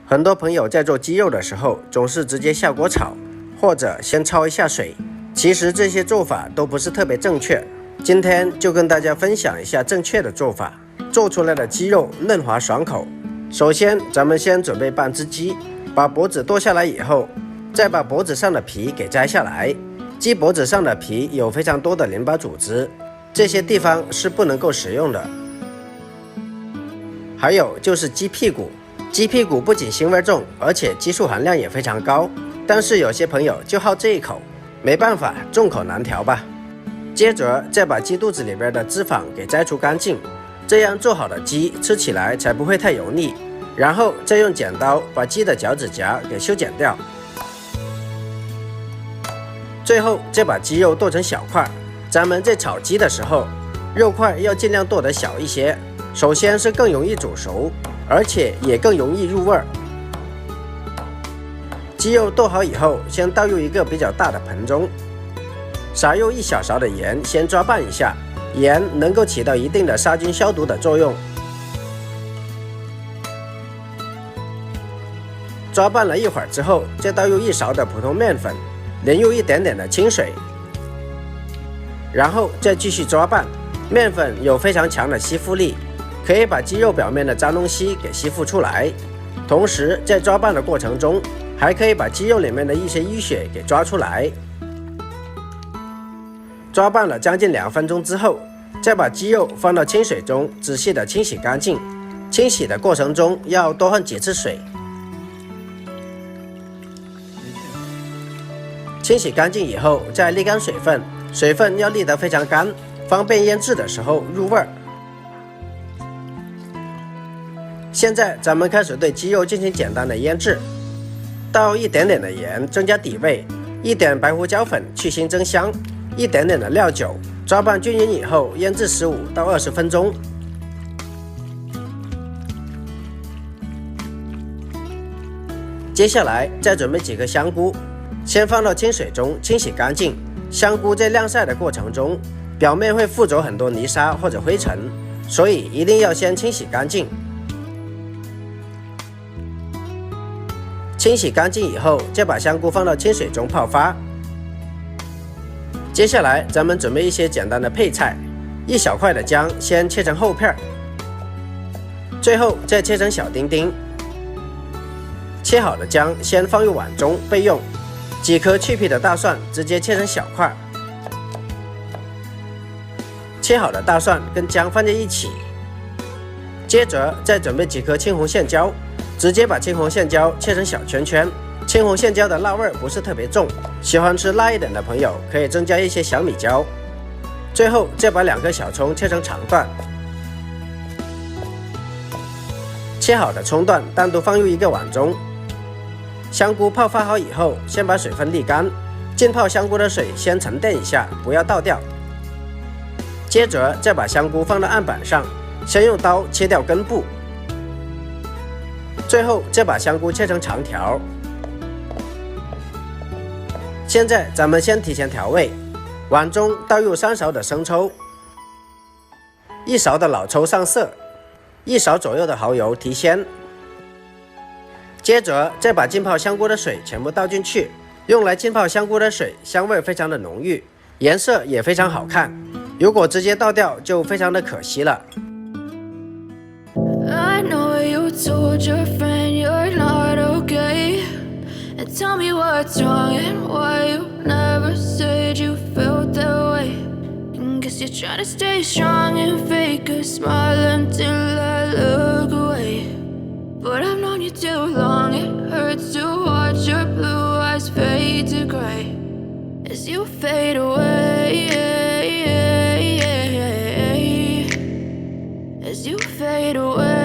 很多朋友在做鸡肉的时候，总是直接下锅炒，或者先焯一下水。其实这些做法都不是特别正确。今天就跟大家分享一下正确的做法，做出来的鸡肉嫩滑爽口。首先，咱们先准备半只鸡，把脖子剁下来以后，再把脖子上的皮给摘下来。鸡脖子上的皮有非常多的淋巴组织，这些地方是不能够食用的。还有就是鸡屁股，鸡屁股不仅腥味重，而且激素含量也非常高，但是有些朋友就好这一口，没办法，众口难调吧。接着再把鸡肚子里边的脂肪给摘除干净，这样做好的鸡吃起来才不会太油腻。然后再用剪刀把鸡的脚趾甲给修剪掉，最后再把鸡肉剁成小块。咱们在炒鸡的时候，肉块要尽量剁得小一些，首先是更容易煮熟，而且也更容易入味。鸡肉剁好以后，先倒入一个比较大的盆中，撒入1小勺的盐，先抓拌一下，盐能够起到一定的杀菌消毒的作用。抓拌了一会儿之后，再倒入1勺的普通面粉，淋入一点点的清水，然后再继续抓拌。面粉有非常强的吸附力，可以把鸡肉表面的脏东西给吸附出来，同时在抓拌的过程中，还可以把鸡肉里面的一些淤血给抓出来。抓拌了将近2分钟之后，再把鸡肉放到清水中仔细的清洗干净。清洗的过程中要多换几次水。清洗干净以后，再沥干水分，水分要沥得非常干，方便腌制的时候入味儿。现在咱们开始对鸡肉进行简单的腌制，倒一点点的盐增加底味，一点白胡椒粉去腥增香，一点点的料酒，抓拌均匀以后腌制15到20分钟。接下来再准备几颗香菇，先放到清水中清洗干净。香菇在晾晒的过程中，表面会附着很多泥沙或者灰尘，所以一定要先清洗干净。清洗干净以后，再把香菇放到清水中泡发。接下来咱们准备一些简单的配菜，1小块的姜先切成厚片，最后再切成小丁丁。切好的姜先放入碗中备用。几颗去皮的大蒜直接切成小块，切好的大蒜跟姜放在一起。接着再准备几颗青红线椒，直接把青红线椒切成小圈圈。青红线椒的辣味不是特别重，喜欢吃辣一点的朋友可以增加一些小米椒。最后再把2颗小葱切成长段，切好的葱段单独放入一个碗中。香菇泡发好以后，先把水分沥干，浸泡香菇的水先沉淀一下，不要倒掉。接着再把香菇放到案板上，先用刀切掉根部，最后再把香菇切成长条。现在咱们先提前调味，碗中倒入3勺的生抽，1勺的老抽上色，1勺左右的蚝油提鲜。接着再把浸泡香菇的水全部倒进去，用来浸泡香菇的水香味非常的浓郁，颜色也非常好看，如果直接倒掉就非常的可惜了。I know you told your friend you're not okay, and tell me what's wrong and why you never said you felt that way. And guess you're trying to stay strong and fake a smile until I look away.But I've known you too long, it hurts to watch your blue eyes fade to gray as you fade away, as you fade away.Yeah,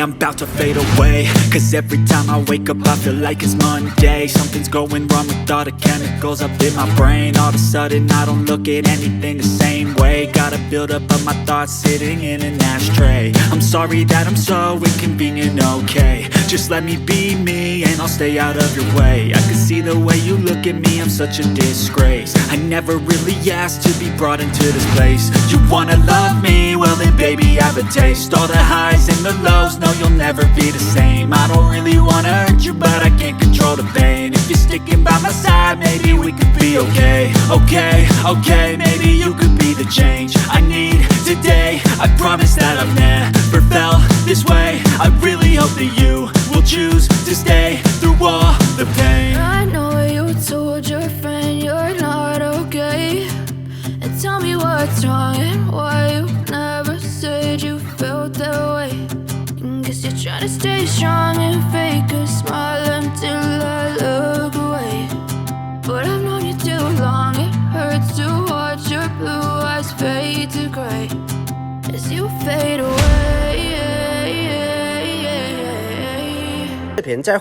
I'm about to fade away, cause every time I wake up I feel like it's Monday. Something's going wrong with all the chemicals up in my brain. All of a sudden I don't look at anything the same way. Gotta build up of my thoughts sitting in an ashtray. I'm sorry that I'm so inconvenient, okay. Just let me be me and I'll stay out of your way. I can see the way you look at me, I'm such a disgrace. I never really asked to be brought into this place. You wanna love me? Well then baby baby, I have a taste. All the highs and the lows, no, you'll never be the same. I don't really wanna hurt you, but I can't control the pain. If you're sticking by my side, maybe we could be okay. Okay, maybe you could be the change I need today. I promise that I've never felt this way. I really hope that you will choose to stay through all the pain. I know you told your friend you're not okay, and tell me what's wrong and why you never said you felt that way. Guess you're trying to stay strong and fake a smile until I look away. But I've known you too long, it hurts to watch your blue eyes fade to gray as you fade away. 视频在